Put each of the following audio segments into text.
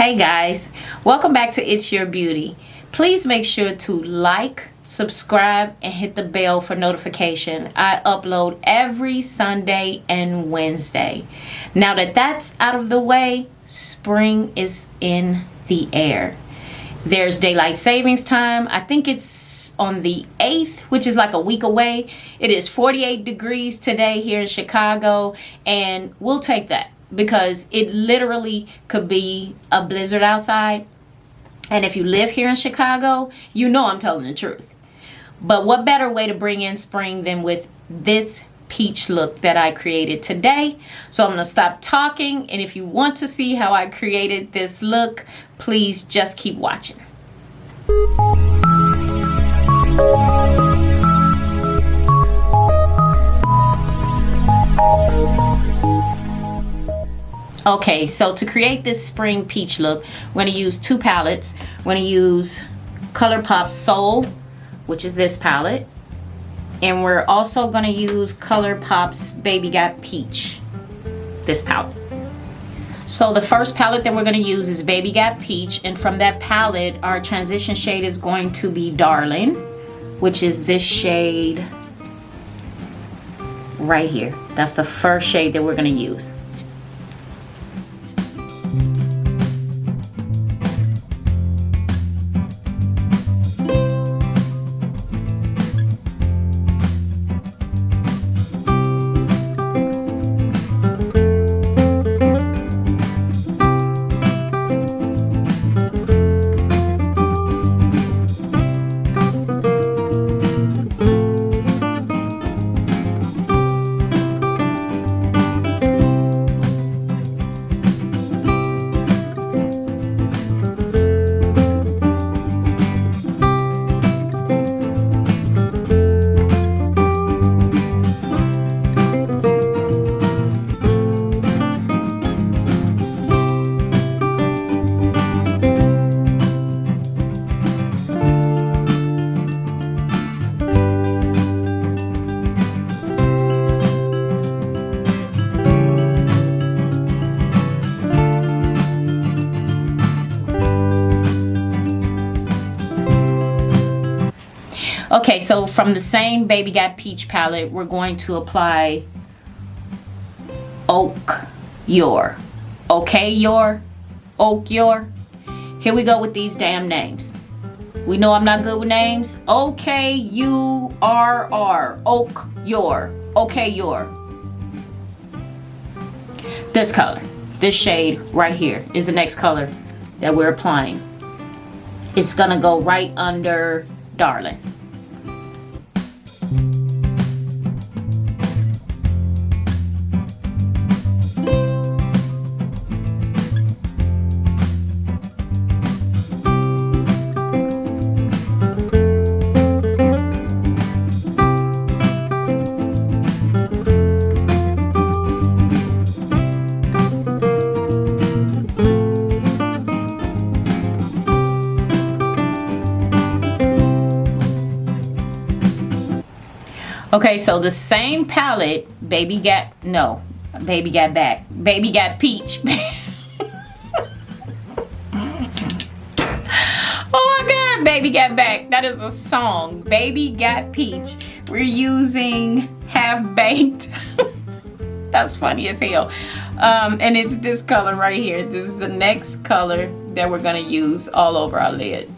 Hey guys, welcome back to It's Your Beauty. Please make sure to like, subscribe, and hit the bell for notification. I upload every Sunday and Wednesday. Now that that's out of the way, spring is in the air. There's daylight savings time. I think it's on the 8th, which is like a week away. It is 48 degrees today here in Chicago, and we'll take that because it literally could be a blizzard outside. And if you live here in Chicago, you know I'm telling the truth. But what better way to bring in spring than with this peach look that I created today? So I'm going to stop talking, and if you want to see how I created this look, please just keep watching. Okay, so to create this spring peach look, we're going to use two palettes. We're going to use Colourpop Soul, which is this palette. And we're also going to use Colourpop's Baby Got Peach, this palette. So the first palette that we're going to use is Baby Got Peach. And from that palette, our transition shade is going to be Darling, which is this shade right here. That's the first shade that we're going to use. Okay, so from the same Baby Got Peach palette, we're going to apply Oak Your. Okay, Your. Oak Your. Here we go with these damn names. We know I'm not good with names. O-K-U-R-R. Oak Your. Okay, Your. This color, this shade right here is the next color that we're applying. It's gonna go right under Darling. Okay, so the same palette, Baby Got Peach. Oh my God, Baby Got Back. That is a song. Baby Got Peach. We're using Half Baked. That's funny as hell. And it's this color right here. This is the next color that we're gonna use all over our lid.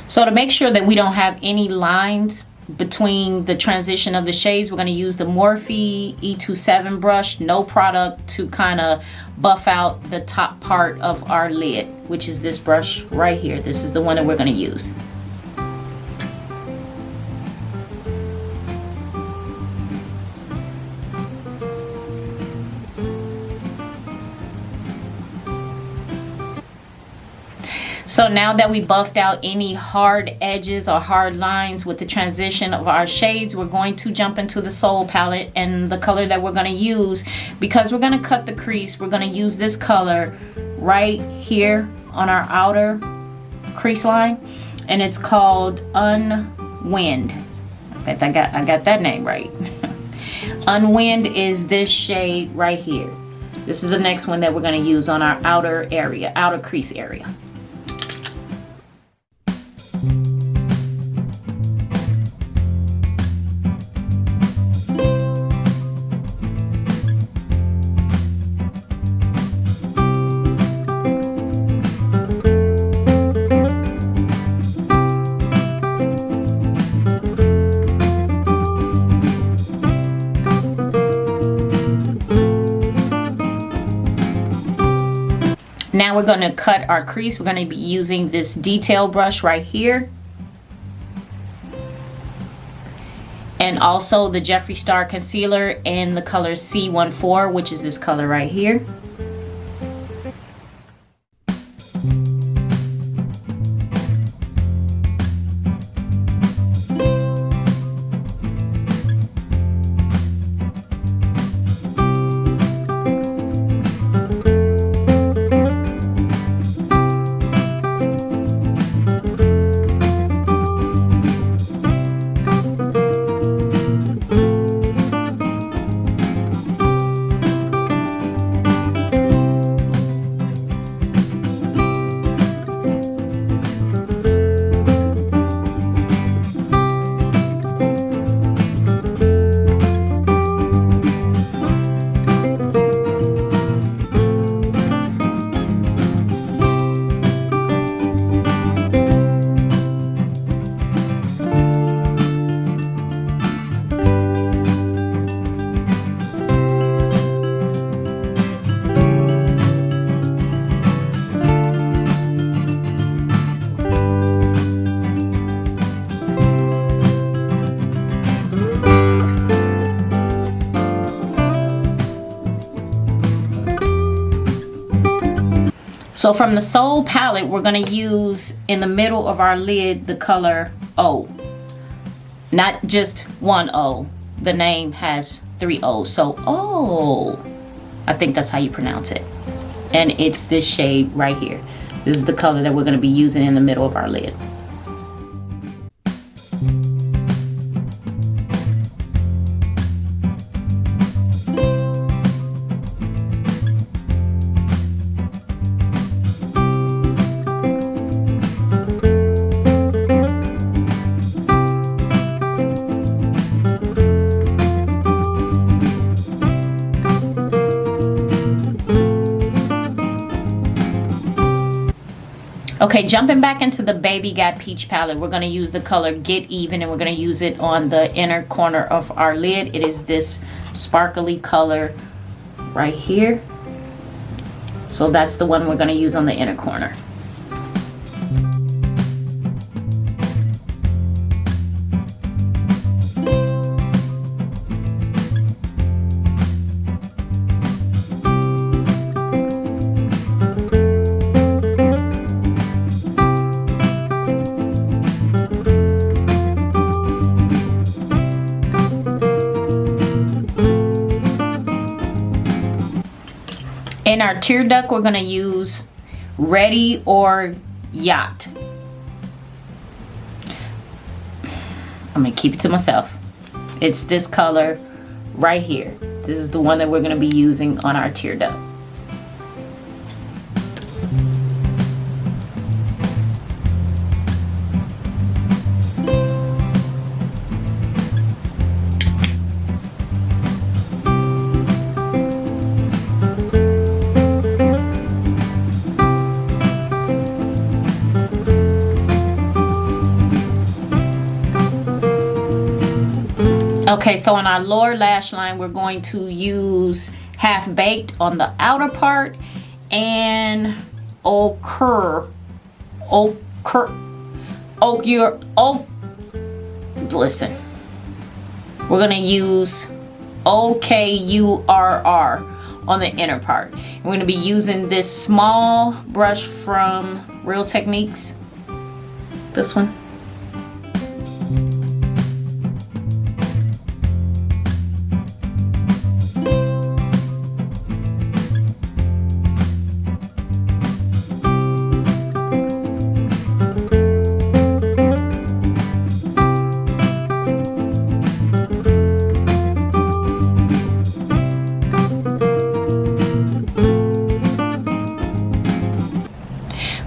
So to make sure that we don't have any lines between the transition of the shades, we're going to use the Morphe E27 brush, no product, to kind of buff out the top part of our lid, which is this brush right here. This is the one that we're going to use. So now that we buffed out any hard edges or hard lines with the transition of our shades, we're going to jump into the Soul palette, and the color that we're going to use, because we're going to cut the crease, we're going to use this color right here on our outer crease line, and it's called Unwind. I bet I got that name right. Unwind is this shade right here. This is the next one that we're going to use on our outer area, outer crease area. Now we're going to cut our crease. We're going to be using this detail brush right here. And also the Jeffree Star concealer in the color C14, which is this color right here. So from the Soul palette, we're going to use in the middle of our lid the color O. Not just one O. The name has 3 O's. So O. I think that's how you pronounce it. And it's this shade right here. This is the color that we're going to be using in the middle of our lid. Okay, jumping back into the Baby Got Peach palette, we're going to use the color Get Even, and we're going to use it on the inner corner of our lid. It is this sparkly color right here. So that's the one we're going to use on the inner corner. In our tear duct, we're going to use Ready or Yacht. I'm going to keep it to myself. It's this color right here. This is the one that we're going to be using on our tear duct. Okay, so on our lower lash line, we're going to use Half Baked on the outer part and listen. We're gonna use OKURR on the inner part. We're gonna be using this small brush from Real Techniques. This one.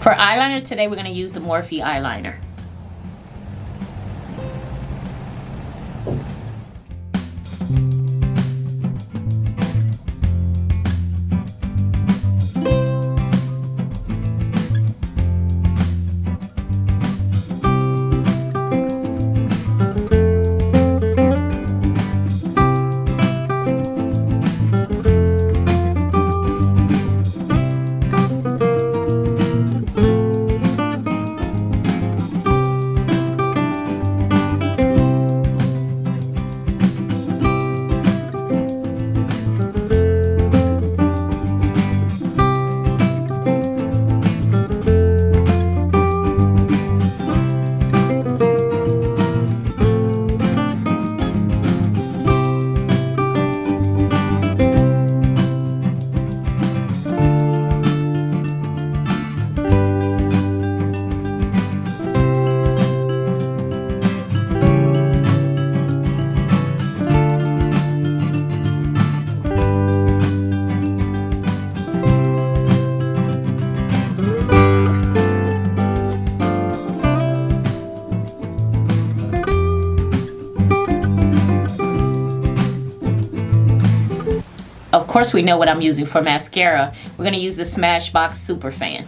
For eyeliner today, we're going to use the Morphe eyeliner. Of course, we know what I'm using for mascara. We're going to use the Smashbox Super Fan.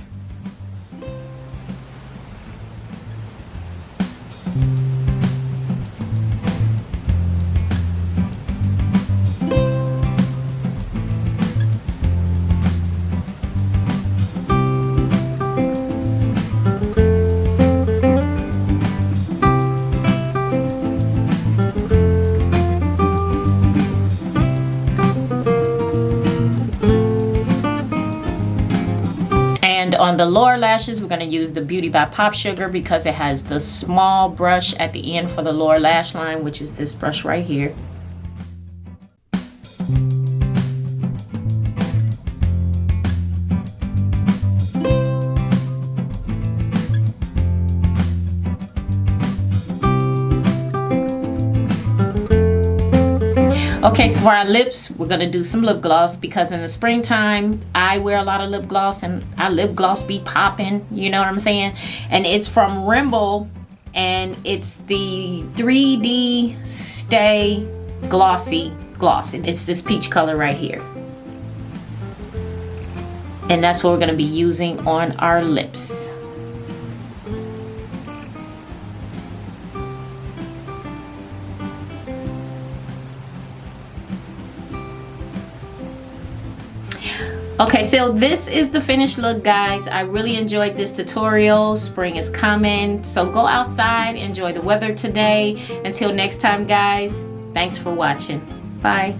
On the lower lashes, we're going to use the Beauty by Pop Sugar because it has the small brush at the end for the lower lash line, which is this brush right here. Okay, so for our lips, we're gonna do some lip gloss because in the springtime, I wear a lot of lip gloss and our lip gloss be popping, you know what I'm saying? And it's from Rimmel and it's the 3D Stay Glossy Gloss. It's this peach color right here. And that's what we're gonna be using on our lips. Okay, so this is the finished look, guys. I really enjoyed this tutorial. Spring is coming, so go outside, enjoy the weather today. Until next time, guys, thanks for watching. Bye.